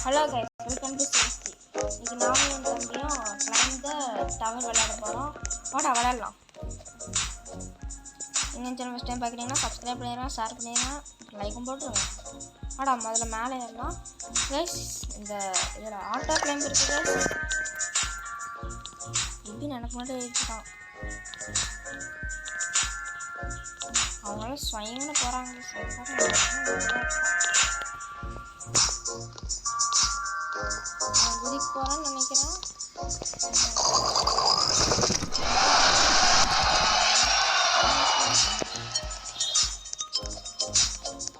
Hello guys, welcome to CST. இன்னைக்கு நானும் என் தம்பியும் கிளைம் த டவர் விளையாட போகிறோம். வாடா விளையாடலாம். நீங்கள் சேனல் ஃபஸ்ட் டைம் பார்க்குறீங்கன்னா சப்ஸ்கிரைப் பண்ணிடுறேன், ஷேர் பண்ணிடுறேன், லைக்கும் போட்டுருங்க. வாடா முதல்ல மேலே ஏறலாம் கைஸ். இந்த இதில் ஆட்டோ கிளைம் இருக்குது கைஸ். இப்படின்னு எனக்கு மட்டும் ஏறிச்சுதான். அவங்களால ஸ்வயம்னு போகிறாங்க. குதிக்கு போகிறேன்னு நினைக்கிறேன்.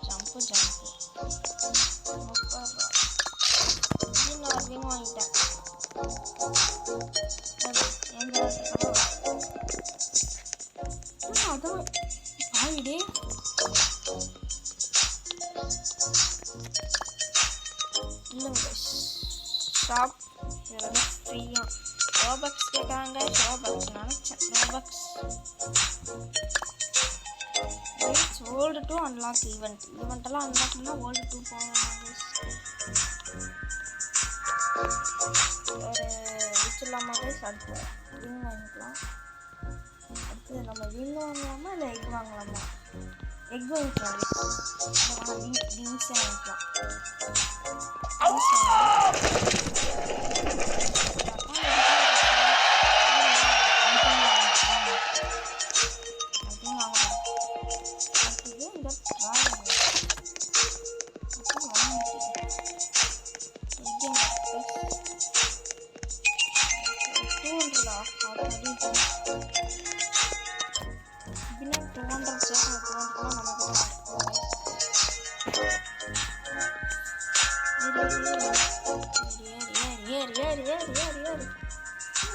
ஜம்ப்பு இன்னும் அதிகமாக வாங்கிட்டேன். அதான் ஆயிடே இல்லைங்க. ஷாப் இதெல்லாம் ஃப்ரீயாக ரோபக்ஸ் கேட்குறாங்க. ரோபக்ஸ் நினச்சேன். ரோபக்ஸ் இட்ஸ் வேர்ல்டு 2 அன்லாக் ஈவெண்ட்டெல்லாம் அன்லாக் பண்ணால் வேர்ல்டு 2 போகணும். ஒரு விச் இல்லாமல் அடுத்து வின் வாங்கிக்கலாம். அடுத்து நம்ம வின் வாங்கலாமா இல்லை எக் வாங்கலாமா? எக் வாங்கிக்கலாம். விங்ஸே வாங்கிக்கலாம்.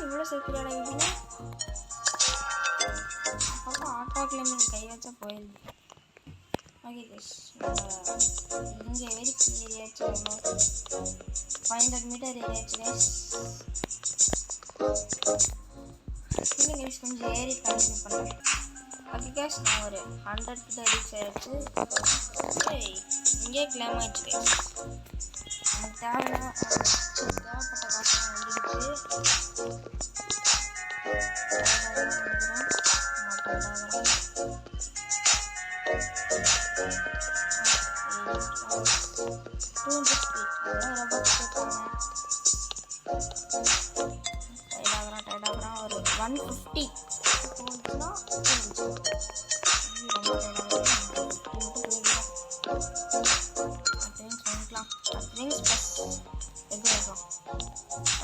இவ்வளோ சேர்த்துடா இதுங்க. அப்போ ஆட்டோ கிளைம்பிங் கை வச்சா போயிடுது. ஓகே கைஸ், இங்கே வரைக்கும் ஏரியாச்சு 500 மீட்டர் ஏரியாச்சு கைஸ். இல்லை கைஸ், கொஞ்சம் ஏறி கண்டினியூ பண்ணுறேன். ஓகே கைஸ், நான் ஒரு 100 கிட்ட ரீச் ஆயிடுச்சு. இங்கே கிளைம் ஆயிடுச்சு கைஸ். எனக்கு தேவைப்பட்ட காசெல்லாம் வந்துடுச்சு. ஒரு 150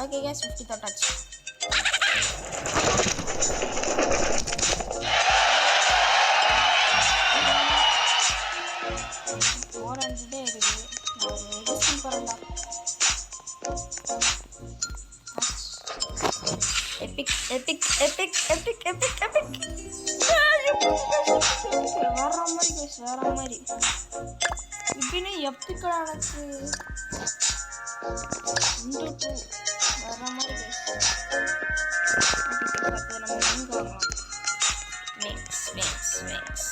ஓகே கேஸ், 50 தொட்டாச்சு. போராண்டுட்டே இருக்குது. போறேன்டா. Epic Epic Epic Epic Epic Epic வேற மாதிரி கேஸ், வேற மாதிரி இப்படின்னு எப்பிக்கா எனக்கு வேற மாதிரி கேஸ். நம்ம எங்க வாங்கலாம்? மிக்ஸ் மிக்ஸ் மிக்ஸ்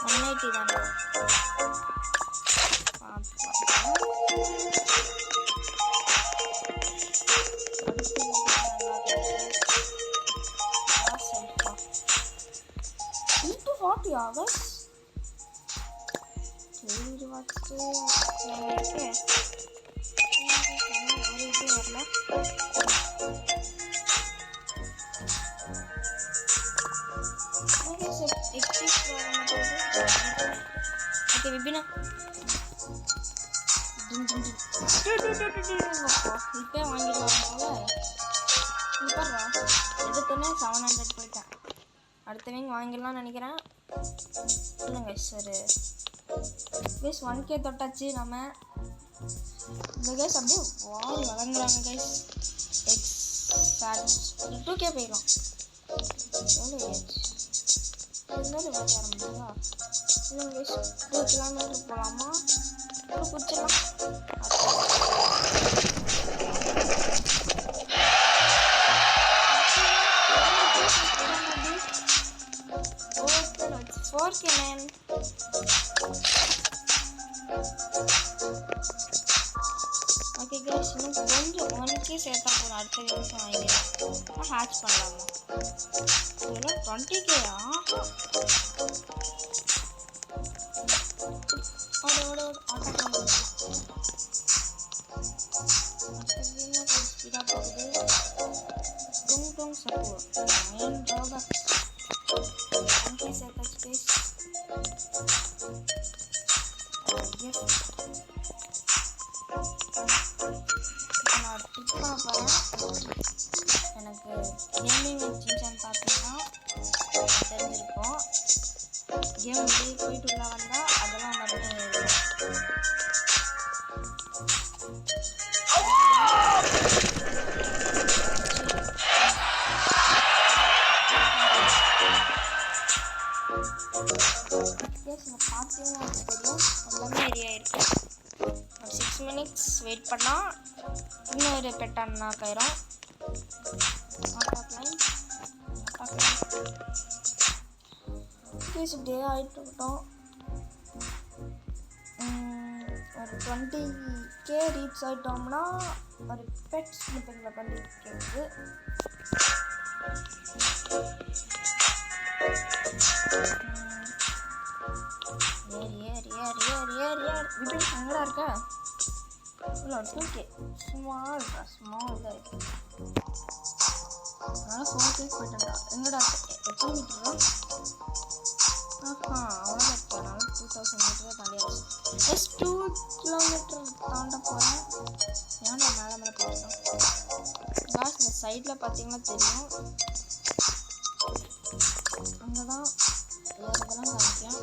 180 தானே. ஆகஸ்ட் இது வச்சு ஒரு இது வரல. ஓகே விபினா இப்போ வாங்கிடலாம் போல. இப்போறா எடுத்தோன்னே 700 போயிட்டேன். அடுத்த வீங்க வாங்கிடலாம்னு நினைக்கிறேன். இல்லைங்க சார் கைஸ், 1K தொட்டாச்சு நம்ம. இந்த கைஸ் அப்படியே வாரி வளர்ந்துறாங்க கைஸ். ஒரு 2K போயிடும். எவ்வளோ ஏச்சு இருந்தாலும் விளையாட முடியுங்களா? இல்லைங்க கைஸ், 2 கிலோமீட்டர் போகலாமா? குடிச்சிடலாம். Okay, man. கொஞ்சம் 1K சேர்த்தா போதும், அடுத்த நிமிஷம் வாங்கிடலாம். ஹேட்ச் பண்ணலாமா? இதெல்லாம் 20K ஓட ஆட்டோ ஸ்பீடாக போகுது. டூங் சப்போர்ட் 9 ரோபக்ஸ் 1K சேர்த்தாச்சு கைஸ். நான் டிப் பண்ண போகிறேன். எனக்கு கேமிங் சின்சான் பார்த்தீங்கன்னா தெரிஞ்சிருக்கும். கேம் வெளியே போயிட்டு உள்ள வந்தால் அதெல்லாம் மட்டும் இருக்கும். பார்த்தீங்கன்னா தெரியும் எல்லாமே ஏரியா இருக்குது. ஒரு 6 minutes வெயிட் பண்ணால் இன்னொரு பெட்டான் நாக்காயிரும். இப்படியே ஆகிட்டுக்கிட்டோம். ஒரு 20K ரீச் ஆகிட்டோம்னா ஒரு பெட் ஸ்லிப்பிங்கில் 20K இருக்குது. விபின் எங்கடா இருக்க? இல்லை 2K ஸ்மால் தான் இருக்கு. அதனால் ஸ்மால் போயிட்டேன்டா. எங்கடா எத்தனை மீட்டரா? அவ்வளோதான் இருக்கனால 2000 மீட்டர் தாண்டியாச்சு. 2 கிலோமீட்டர் தாண்ட போகிறேன். ஏன்னா மேலே போயிட்டோம். காசு இந்த சைடில் பார்த்தீங்கன்னா தெரியும். அங்கே தான் ஏறதெல்லாம் காமிக்கும்.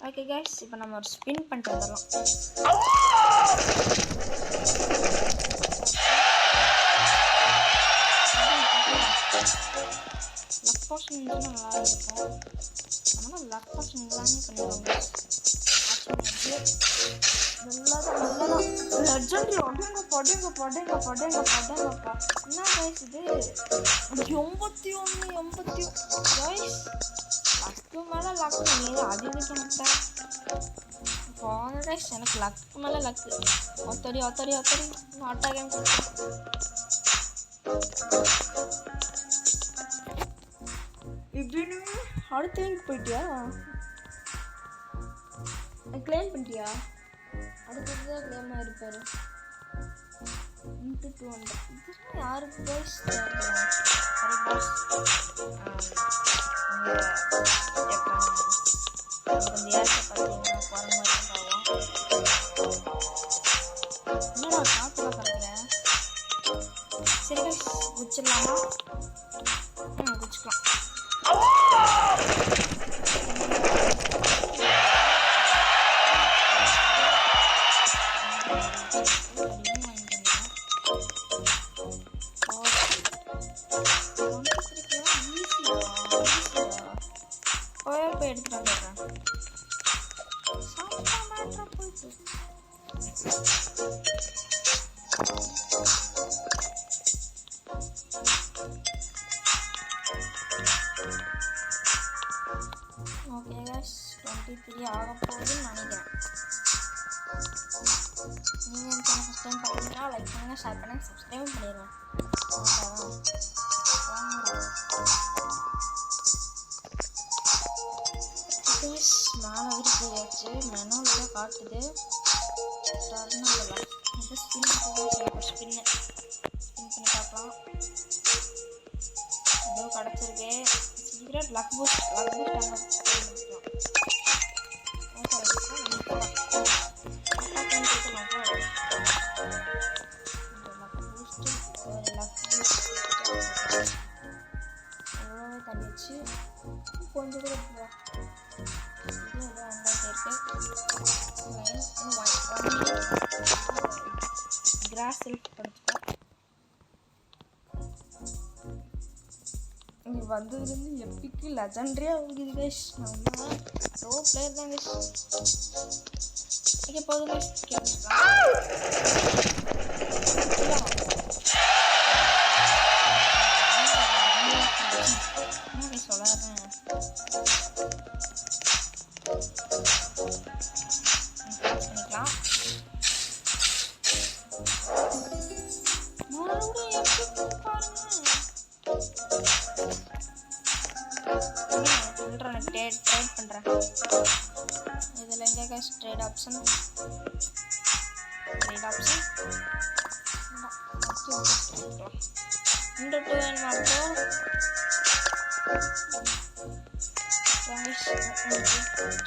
ஓகே கைஸ், இப்போ நம்ம ஒரு ஸ்பின் பண்ணிட்டு வந்துடலாம். லக் போர்ஷன் இருந்தால் நல்லா இருக்கும். அதனால் லக் போர்ஷன் எல்லாமே பண்ணிடுவாங்க. என்ன கைஸ் இது? 81 கைஸ், லக்கு மேலே லக்கு. நீ அது எனக்கு போங்க கைஸ், எனக்கு லக்கு மேலே லக்கு. ஒத்தடி நாட்டா கேம் இப்படின்னு அடுத்த போயிட்டியா? கிளைம் பண்ணிட்டியா? அடுத்தது கிளைமாக இருப்பார். இன்ட்டு 200 இதெல்லாம் யாருக்கு கைஸ் தேவைப்படும்? கொஞ்சம் ஏற்ற பார்த்தீங்கன்னா போகிற மாதிரி ஆகும். என்னடா காற்றுலாம் பறக்கிறேன். சரி கைஸ், குச்சிடலாமா? குச்சிக்கலாம். போய் எடுத்துட்டு வந்துடுறேன். ஓகே கைஸ், 23 ஆக போகுதுன்னு நினைக்கிறேன். நீங்கள் எனக்கு ஃபஸ்ட் டைம் பார்த்தீங்கன்னா லைக் பண்ணுங்கள், ஷேர் பண்ணுங்கள், சப்ஸ்கிரைப் பண்ணிடுவேன். மேலே வரைக்கும் போயாச்சு. மெனோவில் தான் காட்டுது. டர்னில் ஸ்பின் பண்ணி பார்க்கலாம். ஏதோ கிடச்சிருக்கு. சீக்கிரம் லக் பூஸ்ட் அங்கே தண்ணிச்சு கொஞ்சம் கூட இது கிராஸ் செல்ஃப் படிச்சுப்பேன். இங்கே வந்ததுலேருந்து எப்பிக்கு லெஜண்டரியாக இருக்குது கைஸ். நம்ம ப்ரோ பிளேயர் தான் கைஸ். ஓகே போதும் கைஸ். ட்ரேட் பண்ணுறேன். இதில் எங்கே கைஸ் ட்ரேட் ஆப்ஷன் இந்த 2 வேணுமா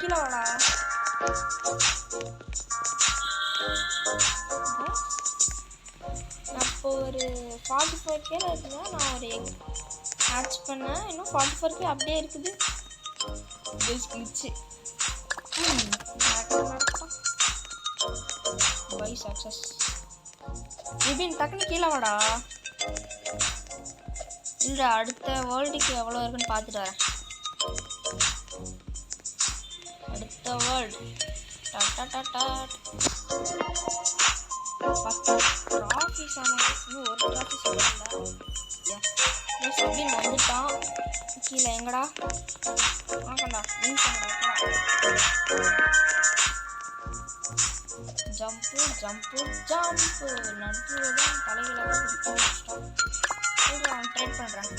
கீழே வாடா. அப்போ ஒரு 44K இருக்குதா. நான் ஒரு எக் ஹேட்ச் பண்ணேன். இன்னும் 44K அப்படியே இருக்குது. கிழிச்சு பை சக்ஸஸ். விபின் டக்குனு கீழே வாடா. இல்லை அடுத்த வேர்ல்டுக்கு எவ்வளோ இருக்குன்னு பார்த்துட்டு வரேன். அடுத்த வேர்ல்டு ட்ராஃபிஸ் இன்னும் ஒரு ட்ராஃபி சொல்லல. விபின் வந்துட்டான். கீழே எங்கடா ஆகண்டா ஜம்ப்பு ஜம்ப்பு ஜம்ப்பு நடுவுதான் தலைகளெல்லாம் பிடிச்சிட்டோம். அவன் ட்ரைட் பண்ணுறான்.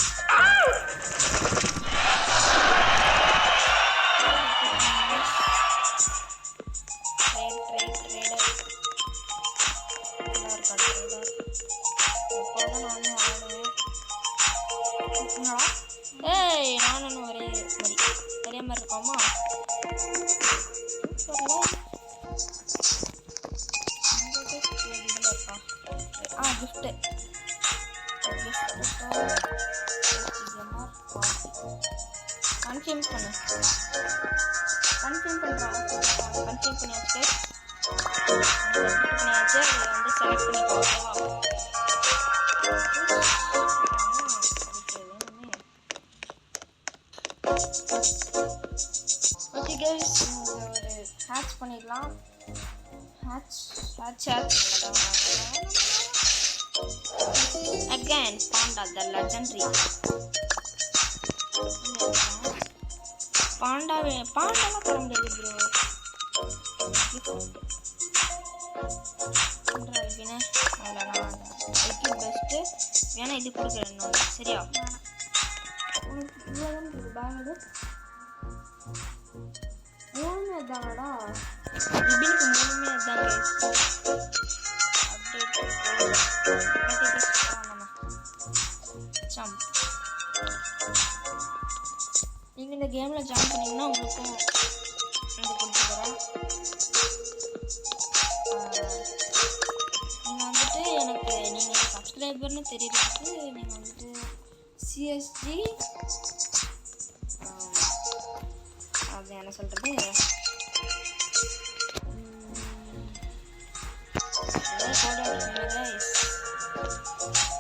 ஏய் நானும் ஒரே மாதிரி இருக்காமா. கிஃப்ட்டு கன்ஃபார்ம் பண்ணு. கன்ஃபார்ம் பண்ணுறான். கன்ஃபார்ம் பண்ணியாச்சு. பண்ணியாச்சு. அதை வந்து செலக்ட் பண்ணிக்கோவா. ஓகே கைஸ் ஒரு ஹேட்ச் பண்ணிடலாம். Hatch again panda the legendary. பாண்டாலாம் தர முடியாது ப்ரோ. அவ்வளோதான் பெஸ்ட்டு. வேணா இது கொடுக்குறேன் இன்னொன்று. சரியா மூணுமே தானடா. விபினுக்கு மூணுமே அதாங்க. நீங்கள் இந்த கேமில் ஜாயின் பண்ணிங்கன்னா உங்களுக்கும் இது கொடுத்துக்கிறேன். நீங்கள் வந்துட்டு எனக்கு நீங்கள் சப்ஸ்கிரைபர்னு தெரியறதுக்கு நீங்கள் வந்துட்டு சிஎஸ்ஜி அது என்ன சொல்கிறது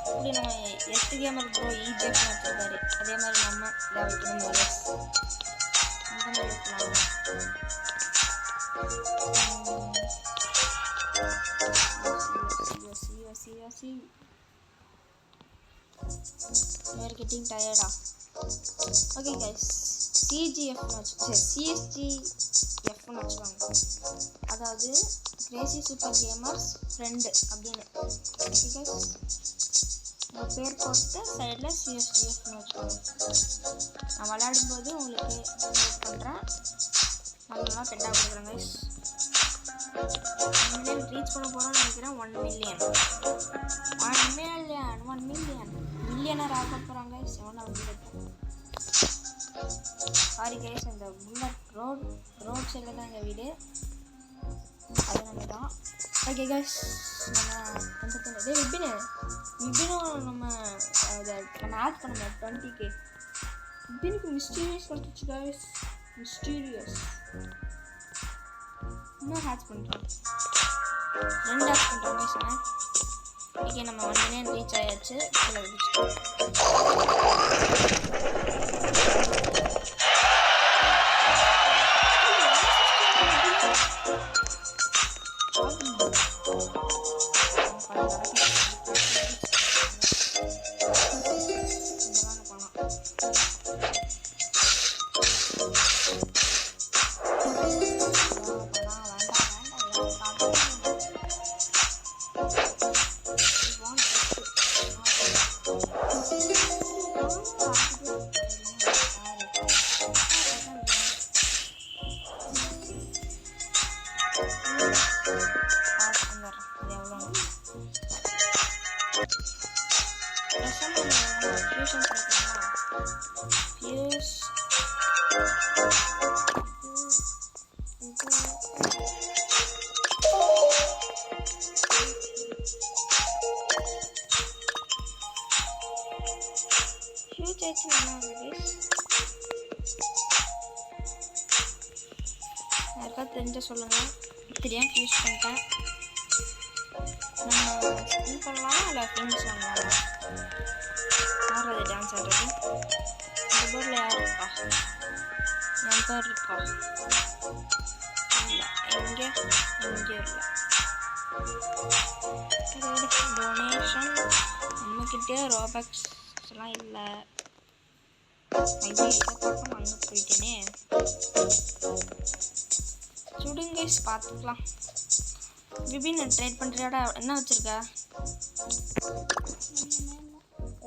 இப்படி நம்ம எஸ்டி கேமர் ப்ரோ இஜிஎஃப் வச்சுருக்காரு. அதே மாதிரி நம்ம இதை வைக்கணும் போது அந்த மாதிரி இருக்கலாம். We're getting tired. Okay guys, சிஜிஎஃப்னு வச்சு சிஎஸ்ஜிஎஃப்னு வச்சுக்கோங்க. அதாவது கிரேசி சூப்பர் கேமர்ஸ் ஃப்ரெண்டு அப்படின்னு. ஓகே கைஸ் உங்கள் பேர் போட்டு சைடில் சிஎஸ்டிஎஃப்னு வச்சுக்கோங்க. நான் விளையாடும்போது உங்களுக்கு வெயிட் பண்ணுறேன். நல்லா பெட்டாக கொடுக்குறேன் கைஸ். 1 மில்லியன் ரீச் பண்ண போகிறோம்னு நினைக்கிறேன். 1 மில்லியன் மில்லியனர் ஆக போகிறாங்க கைஸ். எவ்வளோ சாரி கைஸ், இந்த புல்லட் ரோட் சைடில் தான் எங்கள் வீடு. அதனால தான். ஓகே கைஸ், நம்ம விபினும் நம்ம ஆட் பண்ணோம் 20K. விபினுக்கு மிஸ்டீரியஸ் வந்துச்சு கைஸ். மிஸ்டீரியஸ் இன்னும் ஹேட்ச் பண்ணுறோம். 2 ஹேட்ச் பண்ணுறோம் கைஸ். ஓகே, நம்ம 1 மில்லியன் ரீச் ஆயாச்சு. யாருக்காவது தெரிஞ்ச சொல்லுங்க. தெரியாம யூஸ் பண்ணிட்டேன். நம்ம ஸ்பின் பண்ணலாமா இல்லை ஃபினிஷ் பண்ணலாமா? ஆடுறது டான்ஸ் ஆடுறது. இந்த போர்டில் யார் இருக்கா? என் பேர் இருக்கா? இல்லை, எங்கே இல்லை. டொனேஷன் நம்மக்கிட்டே ரோபக்ஸ்லாம் இல்லை. இதை பக்கம் அங்கே போயிட்டேனே. சுடுங்க பார்த்துக்கலாம். விபின் ட்ரேட் பண்ணுறியாடா? என்ன வச்சுருக்க?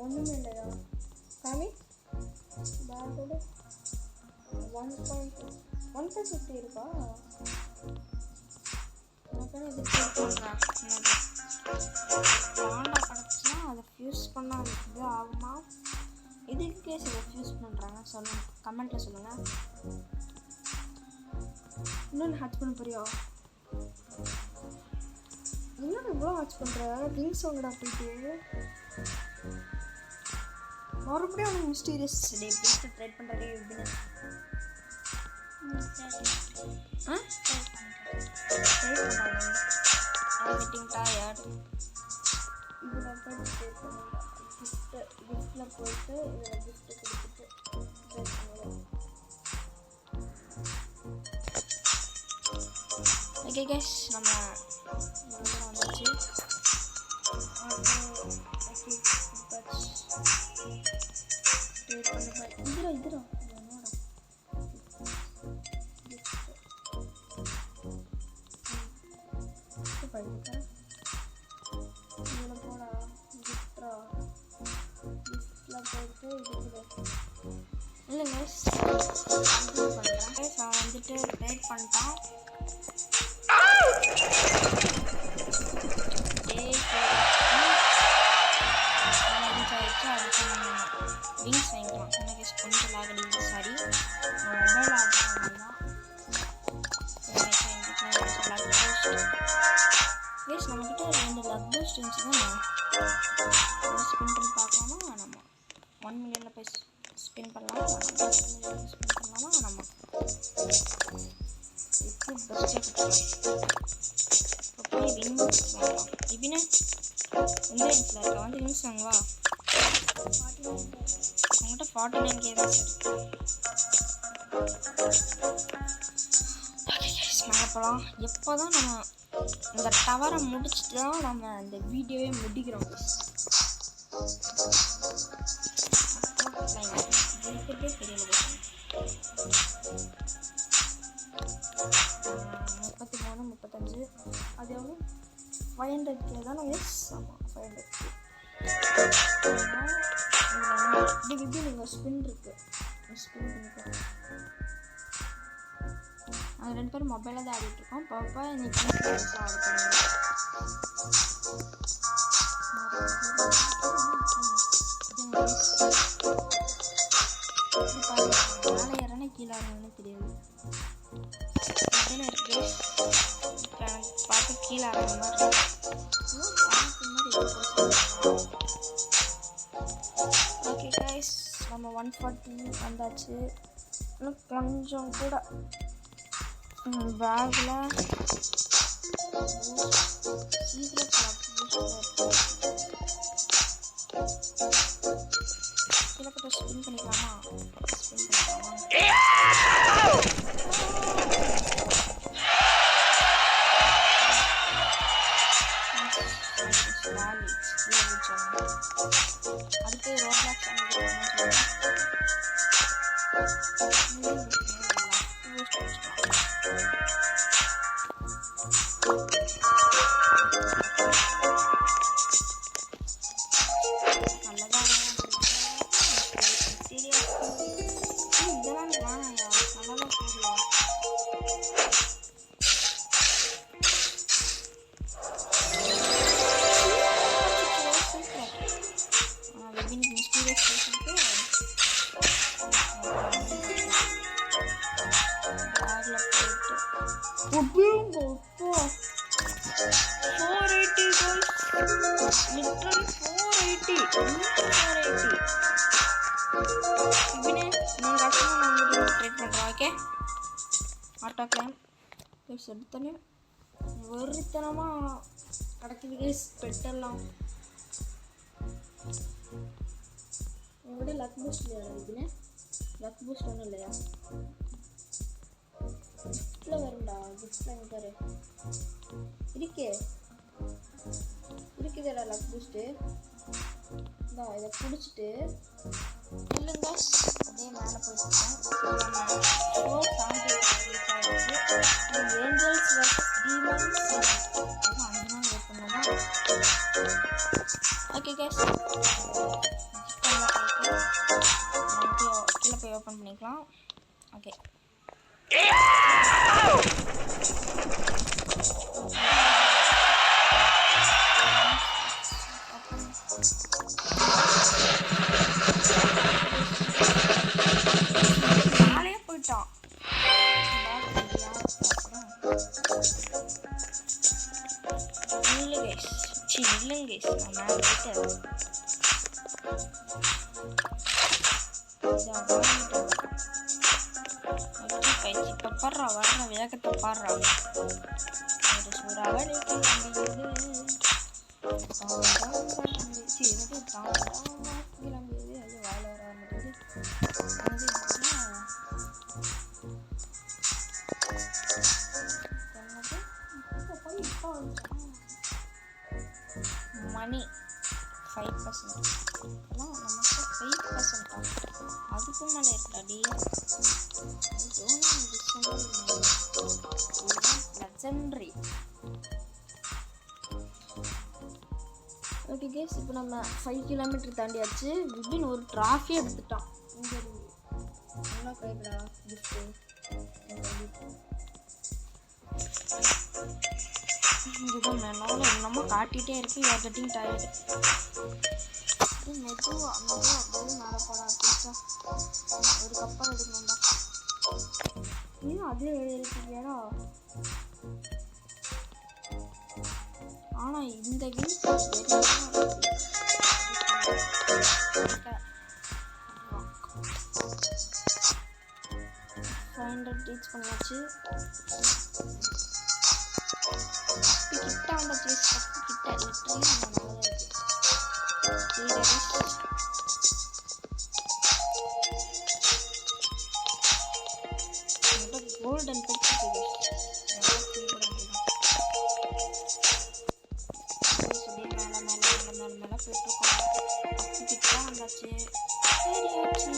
ஒன்றுமே இல்லையா சாமி? பேக்கோட 1.50 இருக்கா? இது ட்ரேட் பண்ணுறேன். பாண்டா கிடச்சுன்னா அதை ஃபியூஸ் பண்ணால் இது ஆகுமா? இதுக்கே சில ஃபியூஸ் பண்ணுறாங்க. சொல்லுங்கள், கமெண்ட்டில் சொல்லுங்கள். இன்னொன்று ஹேட்ச் பண்ண போறியா? இன்னொன்று இவ்வளோ ஹேட்ச் பண்ணுற? ட்ரிங்க்ஸ் வாங்கடா போயிட்டு. மறுபடியும் அவனுக்கு மிஸ்டீரியஸ் டே ப்ளீஸ் ட்ரைட் பண்ணுறதே எப்படின்னு ட்ரைட் பண்ணுறாங்க. Meeting tired. இதில் போய்ட்டு ட்ரைட் பண்ணுங்க. கிஃப்ட்டில் போயிட்டு இதில் கிஃப்ட்டு கொடுத்துட்டு ட்ரைட் பண்ணுவோம். ஓகே கேஷ், நம்ம வந்துச்சு. இதுரா படிக்கிறேன். இதில் போடா கிஃப்ட்ரா. கிஃப்டில் போயிட்டு இது இல்லை கேஷ் பண்ணுறேன். கேஷ் அவன் வந்துட்டு ட்ரைட் பண்ணிட்டான். விங்ஸ் வாங்கிக்கலாம். எனக்கு கொஞ்சம் லாகடி. சாரி, மொபைல் ஆகலாம். எஸ், நம்மக்கிட்ட 2 லக் பூஸ்ட் இருந்துச்சு தான். ஸ்பின் பண்ணி பார்க்கலாமா? நம்ம 1 மில்லியனில் போய் ஸ்பின் பண்ணலாம். 1 மில்லியனில் ஸ்பின் பண்ணலாமா? நம்ம இப்போ பெஸ்ட்டாக கொடுக்கலாம். இப்போ போய் விங்ஸ் வாங்கலாம். இப்படின்னா எந்த விங்ஸில் இருக்கா? வந்து விங்ஸ் வாங்குவா. அவங்ககிட்ட 49K தான் சார். மேலே போகலாம். எப்போ தான் நம்ம இந்த டவரை முடிச்சுட்டு தான் நம்ம இந்த வீடியோவே முடிக்கிறோம். இருக்கிறதே தெரியல. 33, 35 அது எவ்வளோ? 500K தானே? எஸ், ஆமாம் 500K. இப்படி நீங்கள் ஸ்பின் இருக்கு, ஸ்பின் பண்ணிக்கலாம். அது 2 பேரும் மொபைலில் தான் ஆடிட்டு இருக்கோம். பாப்பா இன்னைக்கு ஆர்டர் பண்ணுவோம். மேலே ஏறனா கீழே இறங்கன்னு தெரியாது. இருக்கு பார்த்து கீழே இறங்குற மாதிரி ஓகே கைஸ், நம்ம 140 வந்தாச்சு. இன்னும் கொஞ்சம் கூட பேக்கில் சீக்கிரம் கீழே ஸ்பின் பண்ணிக்கலாமா? ஸ்பின் பண்ணிக்கலாமா? அடுத்து ரோப்ளாக்ஸ் ஆட்டோ கிளைம் எடுத்தோன்னே வெறித்தனமாக கிடைக்குது கைஸ். பெட்டெல்லாம் உங்கள்கிட்ட லக் பூஸ்ட் இல்லையா? இதுன்னு லக் பூஸ்ட் ஒன்றும் இல்லையா? கிஃப்டில் வரும்டா, கிஃப்டில் எங்கே பாரு இருக்குதேடா லக் பூஸ்ட்டு. இதான் இதை பிடிச்சிட்டு இல்லைங்க அதே மேலே போயிட்டுருக்கோம். ஏஞ்சல்ஸ் வர்சஸ் டீமன்ஸ் 5 நாள் வெயிட் பண்ணோமா? ஓகே கேஸ், கீழே போய் ஓப்பன் பண்ணிக்கலாம். ஓகே போயிட்டான். இல்லைங்க நான் இப்போ பாடுறா வர்ற வேகத்தை பாடுறா. ஒரு சூறாவளிக்கு கிளம்பியது அது வாழ வர மணி 5% நமக்கு 5% அதுக்கும் மேலே இருக்காடி. லெஜெண்டரி. ஓகே கேஸ், இப்போ நம்ம 5 கிலோமீட்டர் தாண்டியாச்சு. விபின் ஒரு ட்ராஃபி எடுத்துட்டான். இங்கே நல்லா கைடா கிஃப்ட்டு. இதுதான் மேனால என்னமோ காட்டிகிட்டே இருக்கு. You are getting tired. மெதுவாக அப்படியே மேலே போடா பீஸா. ஒரு கப்பாக எடுக்கணும்டா. இன்னும் அதே எழுதிருக்கீங்கடா. ஆனால் இந்த வீக் 500 ரீச் பண்ணியாச்சு. கிட்ட வந்தாச்சு. கிட்ட லிட்டரலி நம்ம நல்லா இருக்கு. கோல்டன் பெட்ஸ் மேலே போயிட்டுருக்கோம். கிட்ட வந்தாச்சு. சரியாச்சு.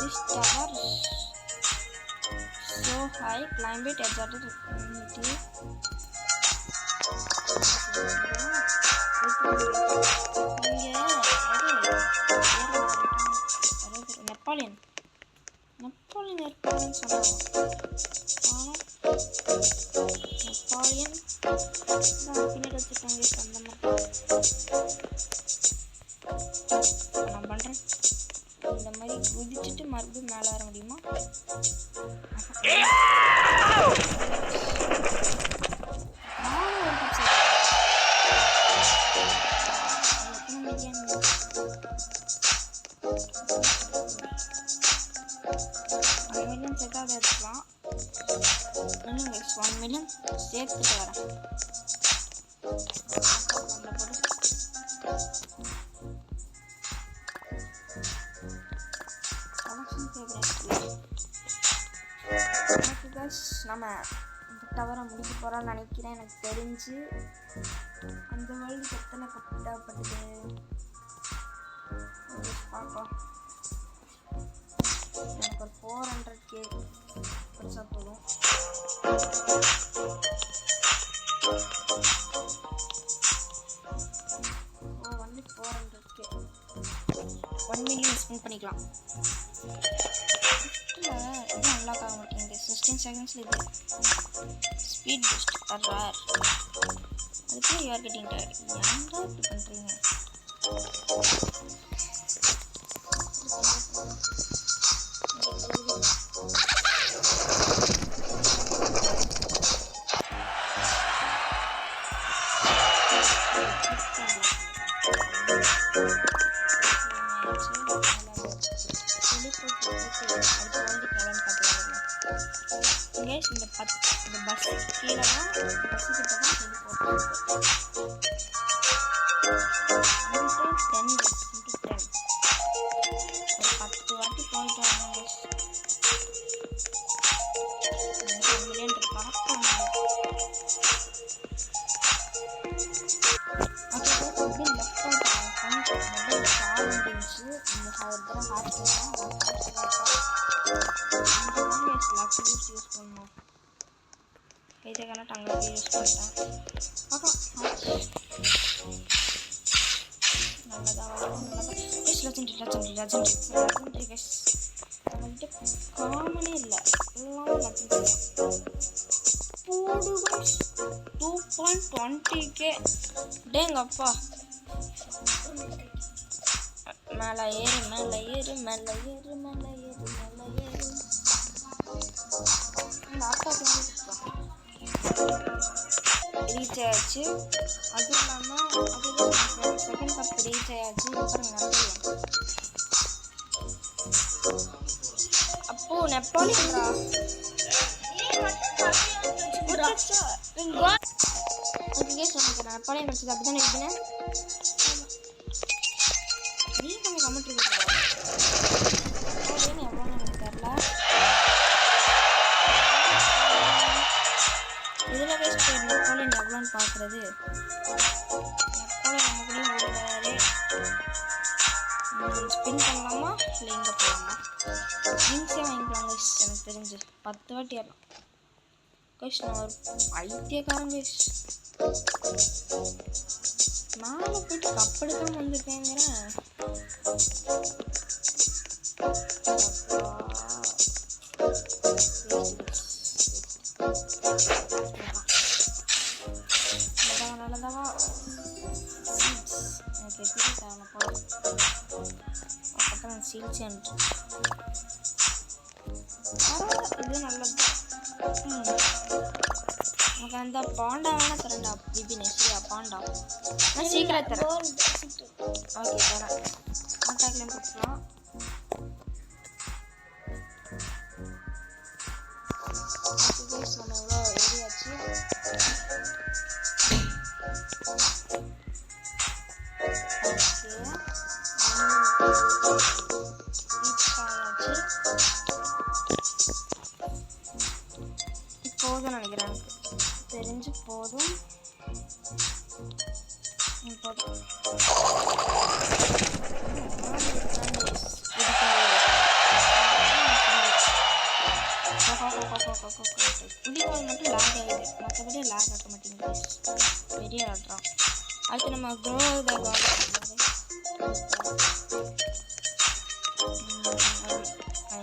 This tower so high. climb it exerted immunity. Napoleon இருப்பான்னு சொன்னாங்க. நெப்போலியன் பின்னாடி வச்சுருக்காங்க. அந்த மாதிரி நான் பண்ணுறேன். இந்த மாதிரி குதிச்சுட்டு மறுபடியும் மேலே வர முடியுமா? சேர்த்தாத எடுத்துக்கலாம். இன்னும் 1 மில்லியன் சேர்த்துட்டு வரேன். நம்ம இந்த டவரை முடிக்க போகிறோம்னு நினைக்கிறேன். எனக்கு தெரிஞ்சு அந்த வேர்ல்டு எத்தனை கட்டப்பட்டது பார்க்கலாம். எனக்கு ஒரு 400K படிச்சா போதும். வந்து 400K 1 மில்லியன் ஸ்பெண்ட் பண்ணிக்கலாம். இது அன்லாக் ஆக மாட்டேங்குது. 16 செகண்ட்ஸில் இது ஸ்பீட் பூஸ்ட் ரேர். அதுக்கு யூஆர் கெட்டிங் டயர்ட். ஏன்டா இப்படி பண்ணுறீங்க? இந்த பஸ் கீழே தான் பஸ்ஸு கிட்ட தான் சொல்லி போட்டு 10 ஒரு 10 வாட்டி போயிட்டு வராங்க. 1 மில்லியன் பறக்கும். அப்படி லெஃப்ட் அவுட் மொபைல் சார் முடிஞ்சு இந்த தடவை ஹாட் யூஸ் பண்ணணும். இதுக்கான டங்க யூஸ் பண்ணிட்டேன். நல்லதாக வரும். Legendary guys. நம்மகிட்ட காமனே இல்லை. எல்லாமே லெஜெண்டரி போடு கைஸ். 2.20K. டேங்கப்பா. மேலே ஏறு மேலே ஏறு மேலே ஏறு மேலே ஏறு மேலே ஏறு. லேப்டாப்லாம் ரீச் ஆயாச்சு. அதுவும் இல்லாமல் அது செகண்ட் கப் ரீச் ஆயாச்சு. அப்புறம் நெப்போலியன். அப்போ நெப்போலியன்டா ஓகே சொல்லிக்கிறேன். நெப்போலியன் கிடச்சது அப்படி தானே இருக்குன்னு நீ கொஞ்சம் கமெண்ட் இருக்கு. எவ்வளோ எனக்கு தெரில. இதில் வேஸ்ட் நெப்போலியன் எவ்வளோன்னு பார்க்குறது. நெப்போலியன் நம்ம கூட ஓடுவாரு. ஸ்பின் பண்ணலாமா இல்லை எங்கே போகலாமா? ஈஸியாக வாங்கிக்கலாம் கைஸ். எனக்கு தெரிஞ்சு 10 வாட்டி ஏறலாம் கைஸ். நான் ஒரு பைத்தியக்காரன் கைஸ். மேலே போயிட்டு கப் எடுக்காமல் வந்துருக்கேங்கிறேன். நல்லதாவா எனக்கு எப்படி தேவை போல. அப்புறம் சீல்ஸ் என்று இது நல்லது. எனக்கு அந்த பாண்டா வேணால் தரேன்டா. பிபினே சரியா பாண்டா நான் சீக்கிரம் தரேன். ஓகே தரேன். கான்டாக்ட்லேயும் கொடுக்கலாம். நம்ம எவ்வளோ எழுதியாச்சு. போதும் நினைக்கிறேன். எனக்கு தெரிஞ்சு போதும். போதும். குதிக்கும்போது மட்டும் லாக் ஆகுது, மற்றபடி லாக் ஆக மாட்டேங்குது. பெரிய ஆடுறான். அடுத்து நம்ம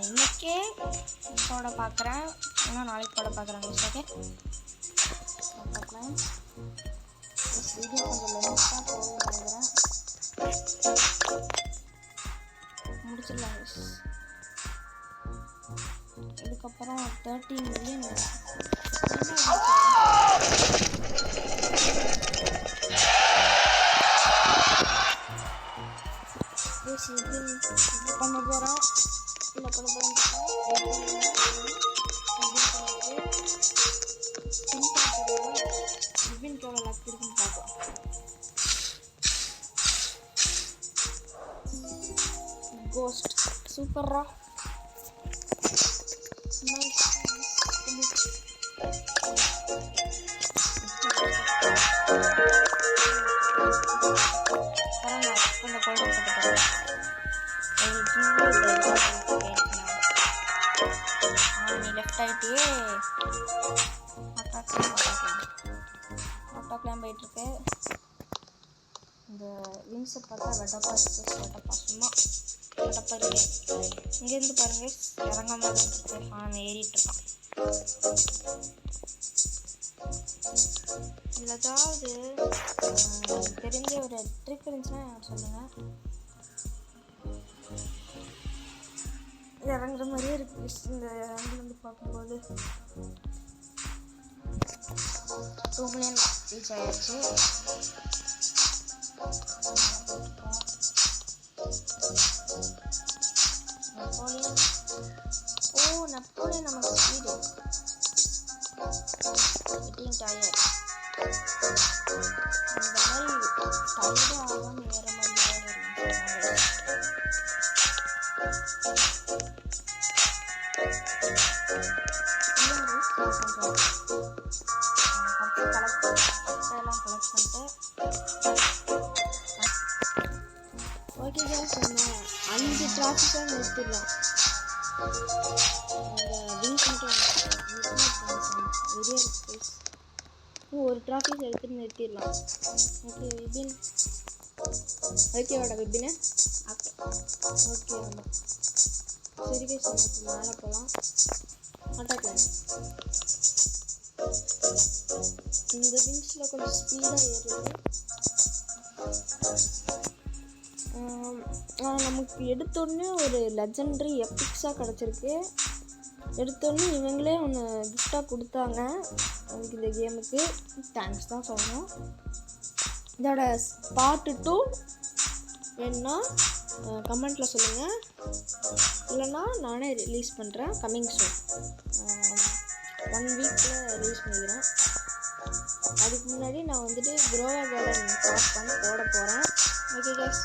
இன்னைக்கே போட பார்க்குறேன், ஏன்னா நாளைக்கு போட பார்க்குறாங்க. ஓகே பார்க்கலாம். வீடியோ கொஞ்சம் லென்த்தாக போகும்னு நினைக்கிறேன். முடிச்சிடலாம். இதுக்கப்புறம் 13 மில்லியன் பண்ண போகிறோம். இல்லை பண்ண போகிறோம். எவ்வளோ லக் இருக்குன்னு பார்ப்போம். கோஸ்ட் சூப்பரா. நீ லெஃப்ட் ஆகிட்டே ஆட்டோக்லாம் போயிட்டுருக்கு. இந்த விங்ஸை பார்த்தா வெட்டப்பா சும்மா வெட்டப்பா இருக்கு. இங்கேருந்து பாருங்கள் இறங்காம தான் இருக்கு. அவன் ஏறிட்டுருக்கான். இதில் ஏதாவது தெரிஞ்ச ஒரு ட்ரிக் இருந்துச்சுன்னா சொல்லுங்கள். இறங்குற மாதிரியே இருக்கு இந்த இறங்குலேருந்து பார்க்கும்போது. 2 மில்லியன் ரீச் ஆயிடுச்சு. நெப்போலியன். நெப்போலியன் நமக்கு ஸ்பீடு கெட்டிங் டயர். இந்த மாதிரி டயர்டு ஆகாமல் ஏற மாதிரி ஓகே கேஸ், நம்ம 5 டிராஃபிக்காக நிறுத்திடலாம். அந்த விங்ஸ் மட்டும் வெளியே ஸ்பேஸ் ஒரு டிராஃபிக் எடுத்துட்டு நிறுத்திடலாம். ஓகே விபின், ஓகேவாடா விபின்? ஓகே ஆமாம். சரி கேஸ், நமக்கு மேலே போகலாம். அட்டாக்லாம் இந்த விங்ஸில் கொஞ்சம் ஸ்பீடாக ஏறுது. நமக்கு எடுத்தோடனே ஒரு லெஜெண்டரி எபிக்ஸாக கிடச்சிருக்கு. எடுத்தோடனே இவங்களே ஒன்று கிஃப்டாக கொடுத்தாங்க. அதுக்கு இந்த கேமுக்கு தேங்க்ஸ் தான் சொல்லணும். இதோட பார்ட் 2 வேணுன்னா கமெண்ட்டில் சொல்லுங்கள், இல்லைன்னா நானே ரிலீஸ் பண்ணுறேன். கம்மிங் சூன் 1 வீக்கில் ரிலீஸ் பண்ணிக்கிறேன். அதுக்கு முன்னாடி நான் வந்துட்டு குரோவா கார்டன் ஸ்டார்ட் பண்ணி போட போகிறேன். ஓகே கேஸ்,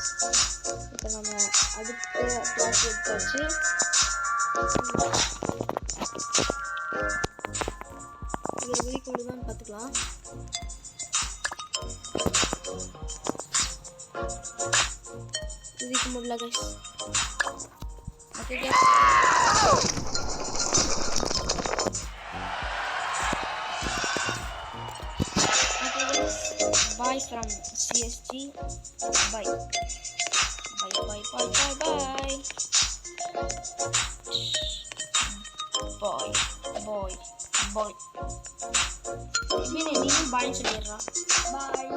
இப்போ நம்ம அடுத்த கிளாஸ் எடுத்தாச்சு. இது வீக் முடிதான் பார்த்துக்கலாம். இதுக்கு முடியல guys. Okay guys, bye from CSG. Bye. Bye. Boy. Ini bye சொல்லிடுறா. Bye.